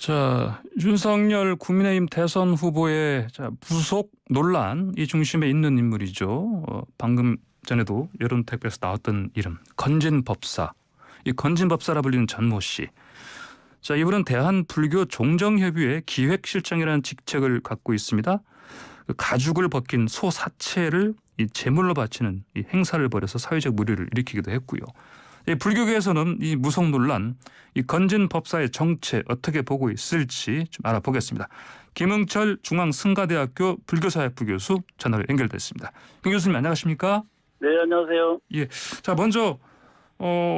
자, 윤석열 국민의힘 대선 후보의 부속 논란 이 중심에 있는 인물이죠. 방금 전에도 여론투표에서 나왔던 이름 건진법사. 이 건진법사라 불리는 전모 씨. 자, 이분은 대한불교종정협의회 기획실장이라는 직책을 갖고 있습니다. 그 가죽을 벗긴 소 사체를 이 제물로 바치는 이 행사를 벌여서 사회적 물의를 일으키기도 했고요. 불교계에서는 이 무속 논란, 이 건진 법사의 정체 어떻게 보고 있을지 좀 알아보겠습니다. 김흥철 중앙승가대학교 불교사학부 교수 전화로 연결됐습니다. 김 교수님 안녕하십니까? 네, 안녕하세요. 예, 자 먼저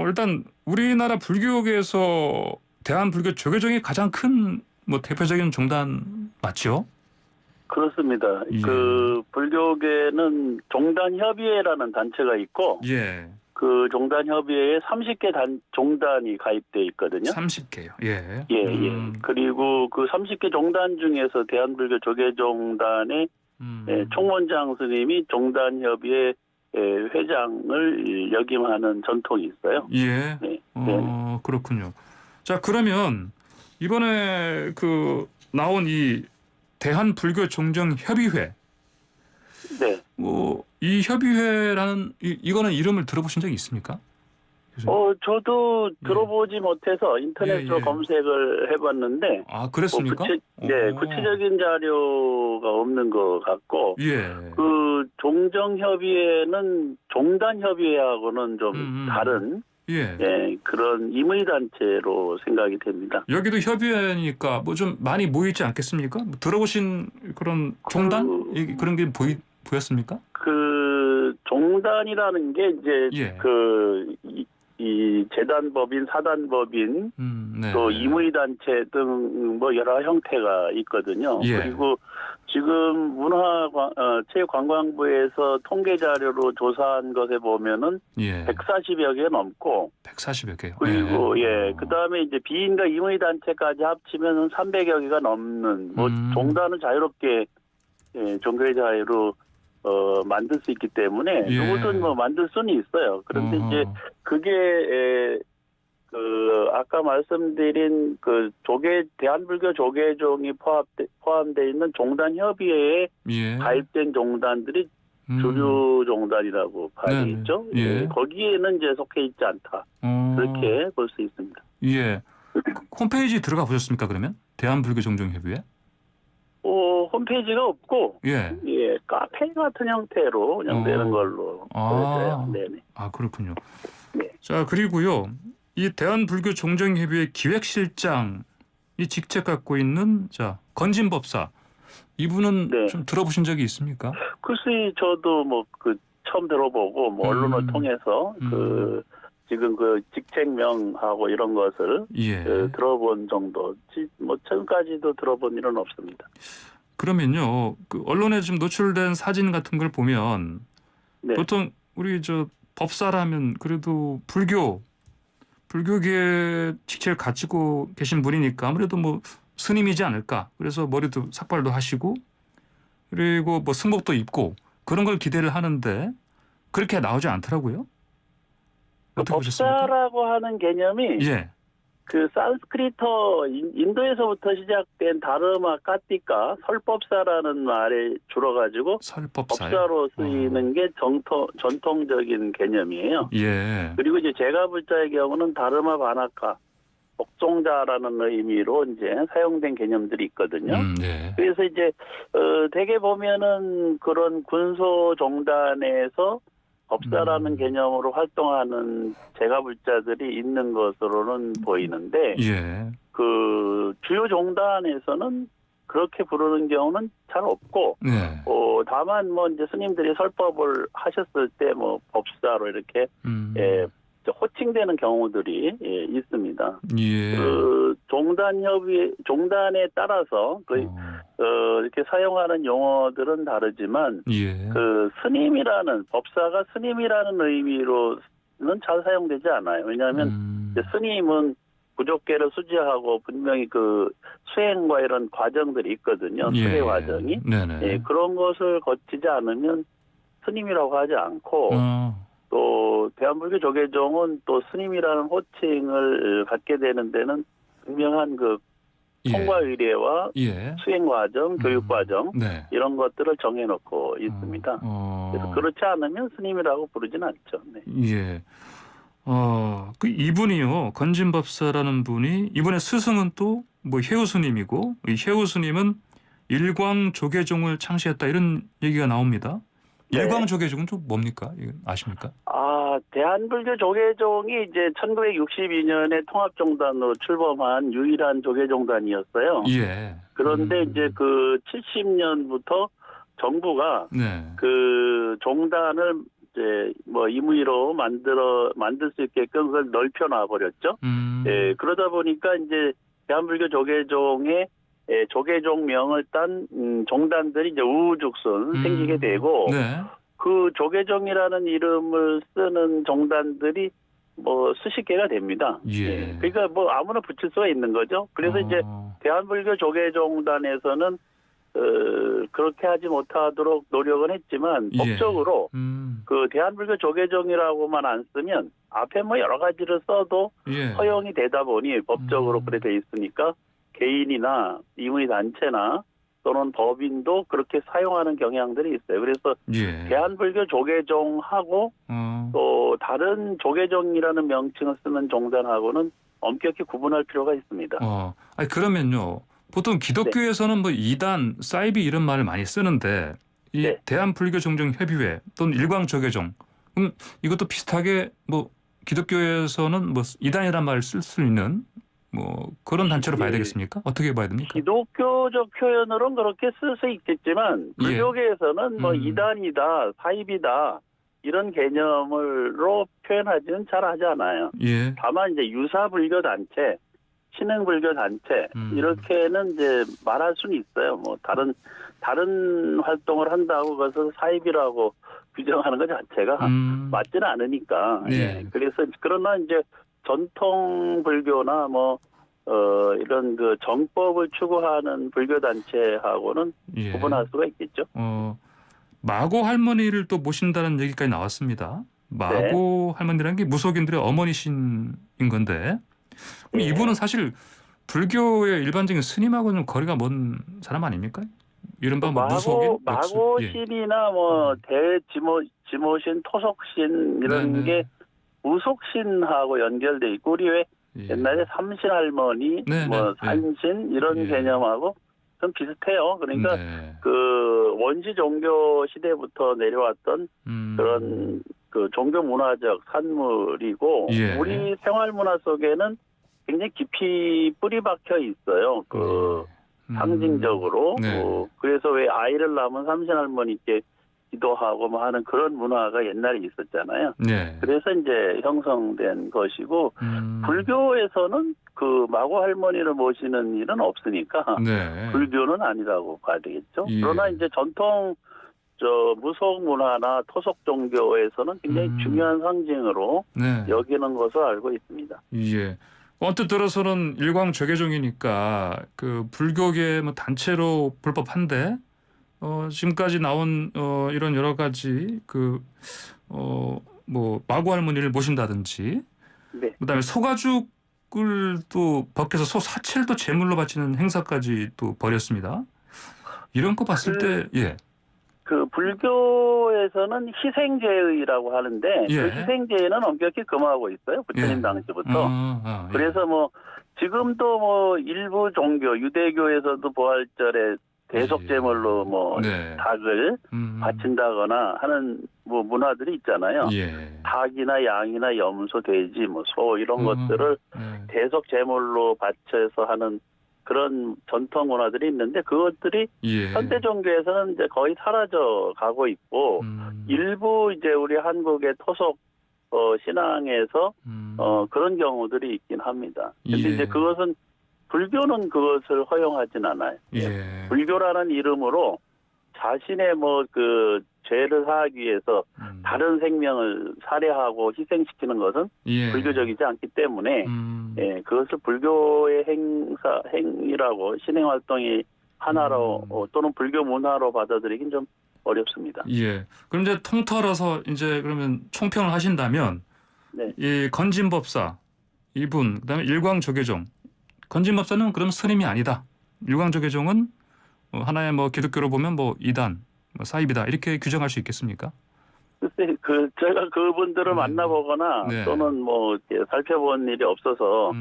일단 우리나라 불교계에서 대한불교 조계종이 가장 큰 대표적인 종단 맞죠? 그렇습니다. 예. 그 불교계는 종단협의회라는 단체가 있고, 예. 그 종단협의회에 30개 종단이 가입돼 있거든요. 30개요. 예. 예. 그리고 그 30개 종단 중에서 대한불교 조계종단의 총원장 스님이 종단협의회 회장을 역임하는 전통이 있어요. 예. 네. 그렇군요. 자, 그러면 이번에 나온 이 대한불교종정협의회. 네. 이 협의회라는 이거는 이름을 들어보신 적이 있습니까? 저도 들어보지 못해서 인터넷으로 검색을 해봤는데. 아, 그랬습니까? 구체적인 자료가 없는 것 같고. 예. 그 종정협의회는 종단협의회하고는 좀 다른. 그런 임의단체로 생각이 됩니다. 여기도 협의회니까 좀 많이 모이지 않겠습니까? 들어보신 그런 종단? 그런 게 보였습니까? 그 종단이라는 게 이제 이 재단법인, 사단법인, 또 임의단체 등 여러 형태가 있거든요. 예. 그리고 지금 체육관광부에서 통계 자료로 조사한 것에 보면은 140여 개 넘고 140여 개요. 그리고 그다음에 이제 비인과 임의단체까지 합치면은 300여 개가 넘는 종단은 자유롭게 종교의 자유로 만들 수 있기 때문에 누구든 만들 수는 있어요. 그런데 이제 그게 아까 말씀드린 그 대한불교 조계종이 포함되어 있는 종단협의회에 가입된 종단들이 주류 종단이라고 봐야겠죠. 거기에는 이제 속해 있지 않다. 그렇게 볼 수 있습니다. 예. 홈페이지 들어가 보셨습니까? 그러면 대한불교종정협의회? 홈페이지가 없고, 카페 같은 형태로 운영되는 걸로 보여져요. 네네. 아, 그렇군요. 네. 자, 그리고요, 이 대한불교종정협의회 기획실장 이 직책 갖고 있는 건진법사 이분은 좀 들어보신 적이 있습니까? 글쎄, 저도 처음 들어보고 언론을 통해서 지금 그 직책명하고 이런 것을 들어본 정도. 지금까지도 들어본 일은 없습니다. 그러면요, 그 언론에 좀 노출된 사진 같은 걸 보면 보통 우리 법사라면 그래도 불교계 직책을 가지고 계신 분이니까 아무래도 스님이지 않을까. 그래서 머리도 삭발도 하시고 그리고 승복도 입고 그런 걸 기대를 하는데 그렇게 나오지 않더라고요. 어떻게 보셨습니까? 법사라고 하는 개념이 그 산스크리터 인도에서부터 시작된 다르마 까띠까 설법사라는 말에 줄어가지고 법사로 쓰이는 게 전통적인 개념이에요. 그리고 이제 제가불자의 경우는 다르마 바나카 복종자라는 의미로 이제 사용된 개념들이 있거든요. 그래서 이제 대개 보면은 그런 군소 종단에서 법사라는 개념으로 활동하는 제가불자들이 있는 것으로는 보이는데 그 주요 종단에서는 그렇게 부르는 경우는 잘 없고 다만 이제 스님들이 설법을 하셨을 때 법사로 이렇게 호칭되는 경우들이 있습니다. 그 종단에 따라서 이렇게 사용하는 용어들은 다르지만 그 법사가 스님이라는 의미로는 잘 사용되지 않아요. 왜냐하면 스님은 부족계를 수지하고 분명히 그 수행과 이런 과정들이 있거든요. 수행 과정이. 그런 것을 거치지 않으면 스님이라고 하지 않고 또 대한불교 조계종은 또 스님이라는 호칭을 갖게 되는 데는 분명한 그 통과 의례와 예. 수행 과정, 교육 과정 네. 이런 것들을 정해놓고 있습니다. 그래서 그렇지 않으면 스님이라고 부르진 않죠. 네. 예. 그 이분이요, 건진법사라는 분이 이분의 스승은 또 뭐 해우 스님이고, 이 해우 스님은 일광조계종을 창시했다 이런 얘기가 나옵니다. 네. 일광조계종은 좀 뭡니까? 이거 아십니까? 대한불교 조계종이 이제 1962년에 통합종단으로 출범한 유일한 조계종단이었어요. 예. 그런데 이제 그 70년부터 정부가 네. 그 종단을 이제 뭐 임의로 만들 수 있게끔 그걸 넓혀놔 버렸죠. 예, 그러다 보니까 이제 대한불교 조계종의 조계종명을 딴 종단들이 이제 우후죽순 생기게 되고 네. 그 조계종이라는 이름을 쓰는 종단들이 뭐 수십 개가 됩니다. 예. 그러니까 뭐 아무나 붙일 수가 있는 거죠. 그래서 이제 대한불교 조계종단에서는 그렇게 하지 못하도록 노력은 했지만 법적으로 그 대한불교 조계종이라고만 안 쓰면 앞에 뭐 여러 가지를 써도 허용이 되다 보니 법적으로 그래 돼 있으니까 개인이나 임의단체나 또는 법인도 그렇게 사용하는 경향들이 있어요. 그래서 대한불교 조계종하고 또 다른 조계종이라는 명칭을 쓰는 종단하고는 엄격히 구분할 필요가 있습니다. 아니 그러면요. 보통 기독교에서는 뭐 이단, 사이비 이런 말을 많이 쓰는데 이 대한불교종정협의회 또는 일광조계종 이것도 비슷하게 뭐 기독교에서는 뭐 이단이란 말을 쓸 수 있는 뭐 그런 단체로 봐야 되겠습니까? 어떻게 봐야 됩니까? 기독교적 표현으로는 그렇게 쓸 수 있겠지만 불교계에서는 뭐 이단이다, 사입이다 이런 개념으로 표현하지는 잘 하지 않아요. 다만 이제 유사불교 단체, 신흥불교 단체 이렇게는 이제 말할 수는 있어요. 뭐 다른 활동을 한다고 그것을 사입이라고 규정하는 것 자체가 맞지는 않으니까. 그래서 그러나 이제 전통 불교나 뭐 이런 그 정법을 추구하는 불교 단체하고는 구분할 수가 있겠죠. 마고 할머니를 또 모신다는 얘기까지 나왔습니다. 마고 할머니라는 게 무속인들의 어머니신 건데 이분은 사실 불교의 일반적인 스님하고는 거리가 먼 사람 아닙니까? 이른바 뭐 무속인, 마고신이나 뭐 대지모신, 토속신 이런 게 무속신하고 연결돼 있고 우리 왜 옛날에 삼신 할머니, 뭐 산신 이런 개념하고 좀 비슷해요. 그러니까 그 원시 종교 시대부터 내려왔던 그런 그 종교 문화적 산물이고 우리 생활 문화 속에는 굉장히 깊이 뿌리 박혀 있어요. 그 상징적으로. 그래서 왜 아이를 낳으면 삼신 할머니께 기도하고 뭐 하는 그런 문화가 옛날에 있었잖아요. 그래서 이제 형성된 것이고 불교에서는 그 마고 할머니를 모시는 일은 없으니까 불교는 아니라고 봐야 되겠죠. 그러나 이제 전통 무속 문화나 토속 종교에서는 굉장히 중요한 상징으로 여기는 것을 알고 있습니다. 언뜻 들어서는 일광조계종이니까 그 불교계 뭐 단체로 불법한데 지금까지 나온 이런 여러 가지 그 뭐 마고 할머니를 모신다든지 그다음에 소가죽을 또 벗겨서 소 사체를 또 제물로 바치는 행사까지 또 벌였습니다. 이런 거 봤을 때 그 불교에서는 희생제의라고 하는데 그 희생제의는 엄격히 금하고 있어요. 부처님 당시부터. 그래서 뭐 지금도 뭐 일부 종교 유대교에서도 부활절에 대속제물로 뭐 닭을 바친다거나 하는 뭐 문화들이 있잖아요. 닭이나 양이나 염소, 돼지, 뭐 소 이런 것들을 대속제물로 바쳐서 하는 그런 전통 문화들이 있는데 그것들이 현대 종교에서는 이제 거의 사라져 가고 있고 일부 이제 우리 한국의 토속 신앙에서 그런 경우들이 있긴 합니다. 근데 이제 그것은 불교는 그것을 허용하진 않아요. 불교라는 이름으로 자신의 뭐 그 죄를 사하기 위해서 다른 생명을 살해하고 희생시키는 것은 불교적이지 않기 때문에 그것을 불교의 행위라고 신행 활동이 하나로 또는 불교 문화로 받아들이긴 좀 어렵습니다. 그럼 이제 통틀어서 이제 그러면 총평을 하신다면 이 건진법사 이분 그다음에 일광조계종 건진법사는 그럼 스님이 아니다. 유광조계종은 하나의 뭐 기독교로 보면 뭐 이단, 뭐 사입이다 이렇게 규정할 수 있겠습니까? 글쎄, 제가 그분들을 만나보거나 네. 또는 뭐 이렇게 살펴본 일이 없어서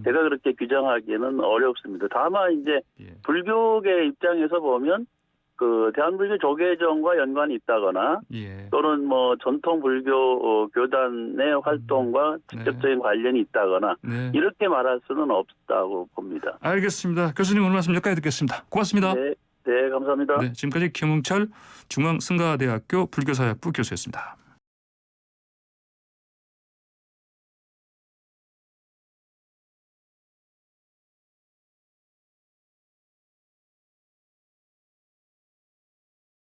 제가 그렇게 규정하기는 어렵습니다. 다만 이제 예. 불교계 입장에서 보면 그 대한불교 조계종과 연관이 있다거나 예. 또는 뭐 전통 불교 교단의 활동과 직접적인 관련이 있다거나 네. 이렇게 말할 수는 없다고 봅니다. 알겠습니다. 교수님 오늘 말씀 여기까지 듣겠습니다. 고맙습니다. 네, 네, 감사합니다. 네, 지금까지 김웅철 중앙승가대학교 불교사학부 교수였습니다.